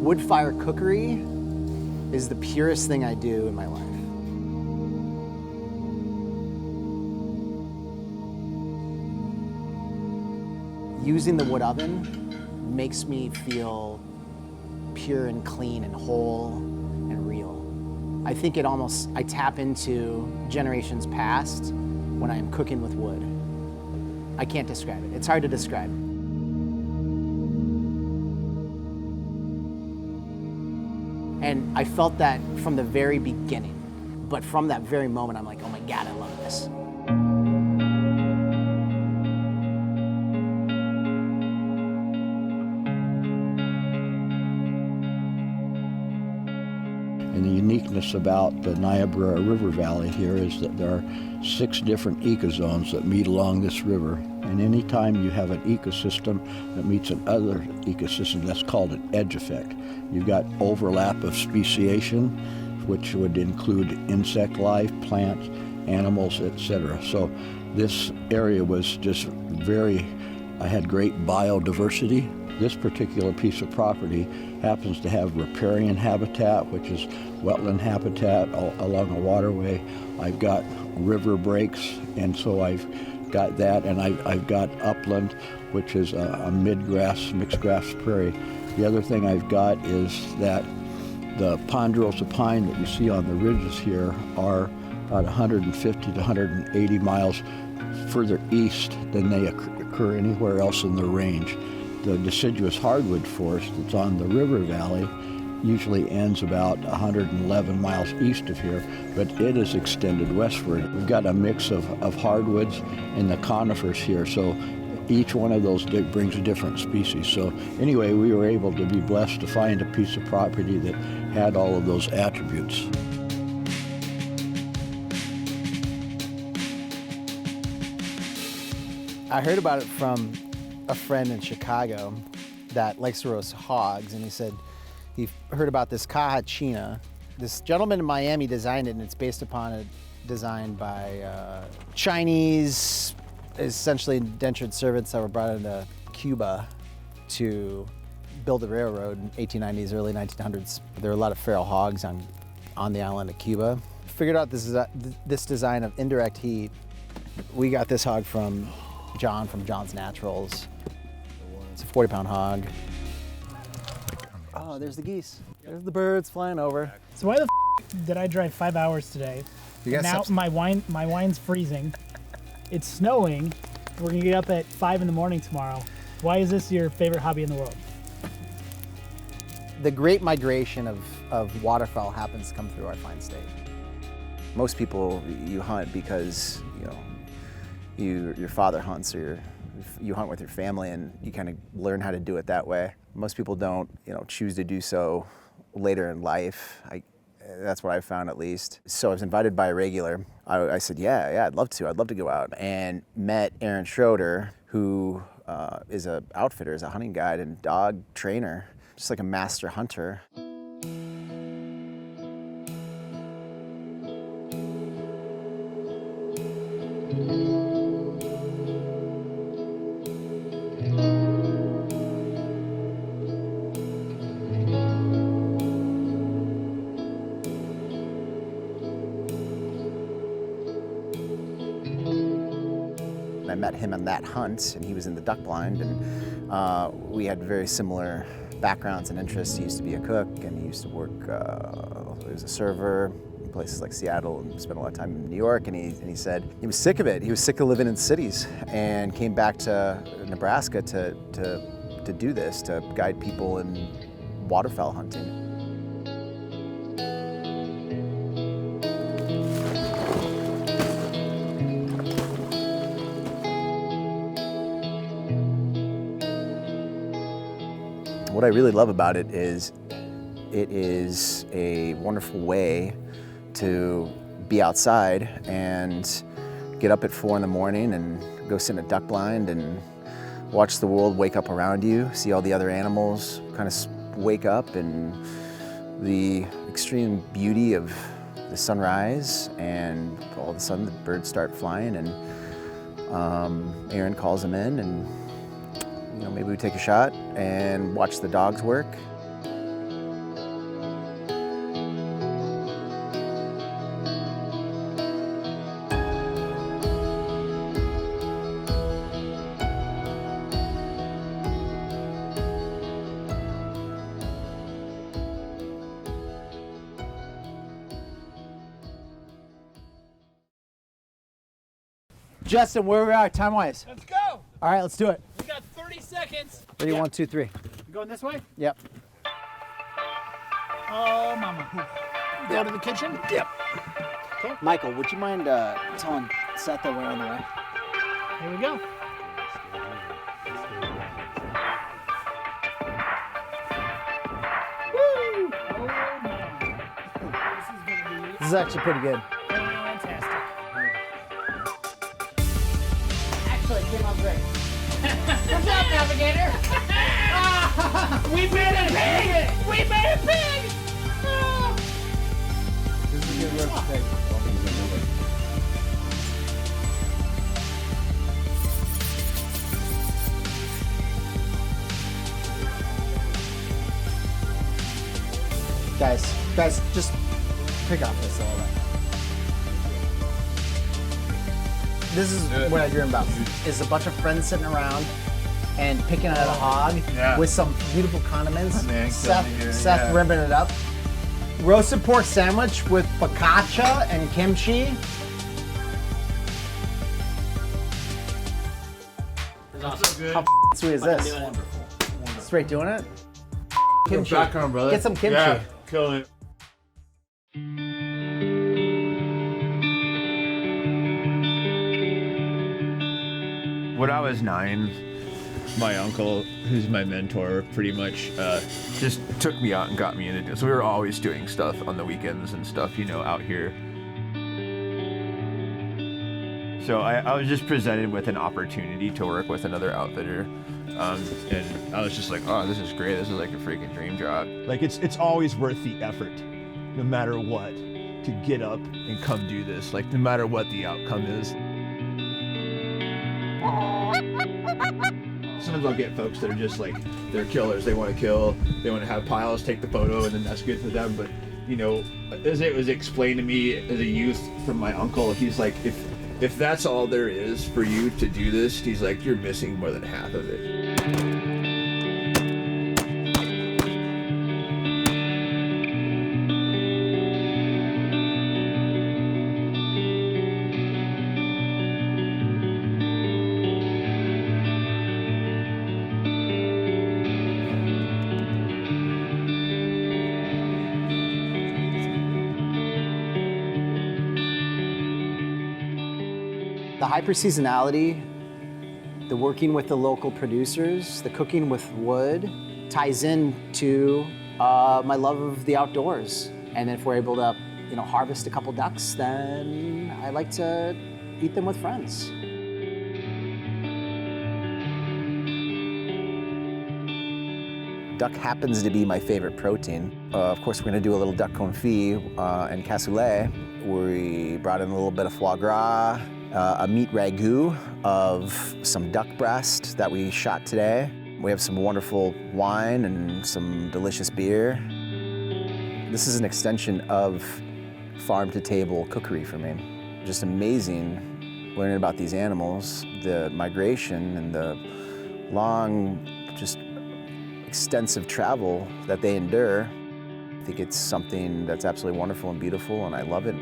Wood fire cookery is the purest thing I do in my life. Using the wood oven makes me feel pure and clean and whole and real. I think I tap into generations past when I am cooking with wood. I can't describe it. It's hard to describe. And I felt that from the very beginning. But from that very moment, I'm like, oh my God, I love this. And the uniqueness about the Niobrara River Valley here is that there are 6 different ecozones that meet along this river. And anytime you have an ecosystem that meets another ecosystem, that's called an edge effect. You've got overlap of speciation, which would include insect life, plants, animals, etc. So this area was just had great biodiversity. This particular piece of property happens to have riparian habitat, which is wetland habitat along a waterway. I've got river breaks, and so I've got that, and I've got upland, which is a mid-grass, mixed grass prairie. The other thing I've got is that the ponderosa pine that you see on the ridges here are about 150 to 180 miles further east than they occur anywhere else in the range. The deciduous hardwood forest that's on the river valley usually ends about 111 miles east of here, but it is extended westward. We've got a mix of hardwoods and the conifers here, so each one of those brings a different species. So anyway, we were able to be blessed to find a piece of property that had all of those attributes. I heard about it from a friend in Chicago that likes to roast hogs, and he said he heard about this Cajachina. This gentleman in Miami designed it, and it's based upon a design by Chinese, essentially indentured servants that were brought into Cuba to build the railroad in 1890s, early 1900s. There were a lot of feral hogs on the island of Cuba. Figured out this design of indirect heat. We got this hog from John from John's Naturals. It's a 40-pound hog. Oh, there's the geese. There's the birds flying over. So why the did I drive 5 hours today? Now my wine's freezing. It's snowing. We're gonna get up at 5 in the morning tomorrow. Why is this your favorite hobby in the world? The great migration of waterfowl happens to come through our fine state. Most people, you hunt because your father hunts, or you hunt with your family, and you kind of learn how to do it that way. Most people don't, choose to do so later in life. That's what I found, at least. So I was invited by a regular. I said, yeah, I'd love to go out, and met Aaron Schroeder, who is a outfitter, is a hunting guide and dog trainer, just like a master hunter. I met him on that hunt, and he was in the duck blind, and we had very similar backgrounds and interests. He used to be a cook, and he used to work, he was a server in places like Seattle, and spent a lot of time in New York, and he said he was sick of it. He was sick of living in cities, and came back to Nebraska to do this, to guide people in waterfowl hunting. What I really love about it is a wonderful way to be outside and get up at 4 in the morning and go sit in a duck blind and watch the world wake up around you, see all the other animals kind of wake up, and the extreme beauty of the sunrise, and all of a sudden the birds start flying, and Aaron calls them in, and maybe we take a shot and watch the dogs work. Justin, where we are time-wise? Let's go. All right, let's do it. We got 30 seconds. Ready, 1, 2, 3. You going this way? Yep. Oh, mama. Go to the kitchen? Yep. Okay. Michael, would you mind telling Seth that we're on the way? Here we go. Woo! Oh, man. This is going to be This is actually pretty good. fantastic. Actually, it came out great. Good job, Navigator. We made a pig. We made a pig. Oh. This is a good roast pig. Guys, just pick off this a little bit. This is what I dream about. Is a bunch of friends sitting around and picking at a hog with some beautiful condiments. Seth ribbing it up. Roasted pork sandwich with focaccia and kimchi. Awesome. How sweet is this? Straight doing it? Kimchi. Background, brother. Get some kimchi. Yeah, killing it. When I was 9, my uncle, who's my mentor, pretty much just took me out and got me into it. So we were always doing stuff on the weekends and stuff, you know, out here. So I was just presented with an opportunity to work with another outfitter. And I was just like, oh, this is great. This is like a freaking dream job. Like it's always worth the effort, no matter what, to get up and come do this. Like no matter what the outcome is. Sometimes I'll get folks that are just like, they're killers. They want to kill. They want to have piles, take the photo, and then that's good for them. But you know, as it was explained to me as a youth from my uncle, he's like, if that's all there is for you to do this, he's like, you're missing more than half of it. The hyper-seasonality, the working with the local producers, the cooking with wood ties into my love of the outdoors. And if we're able to, you know, harvest a couple ducks, then I like to eat them with friends. Duck happens to be my favorite protein. Of course, we're gonna do a little duck confit and cassoulet. We brought in a little bit of foie gras, a meat ragu of some duck breast that we shot today. We have some wonderful wine and some delicious beer. This is an extension of farm-to-table cookery for me. Just amazing learning about these animals, the migration and the long, just extensive travel that they endure. I think it's something that's absolutely wonderful and beautiful, and I love it.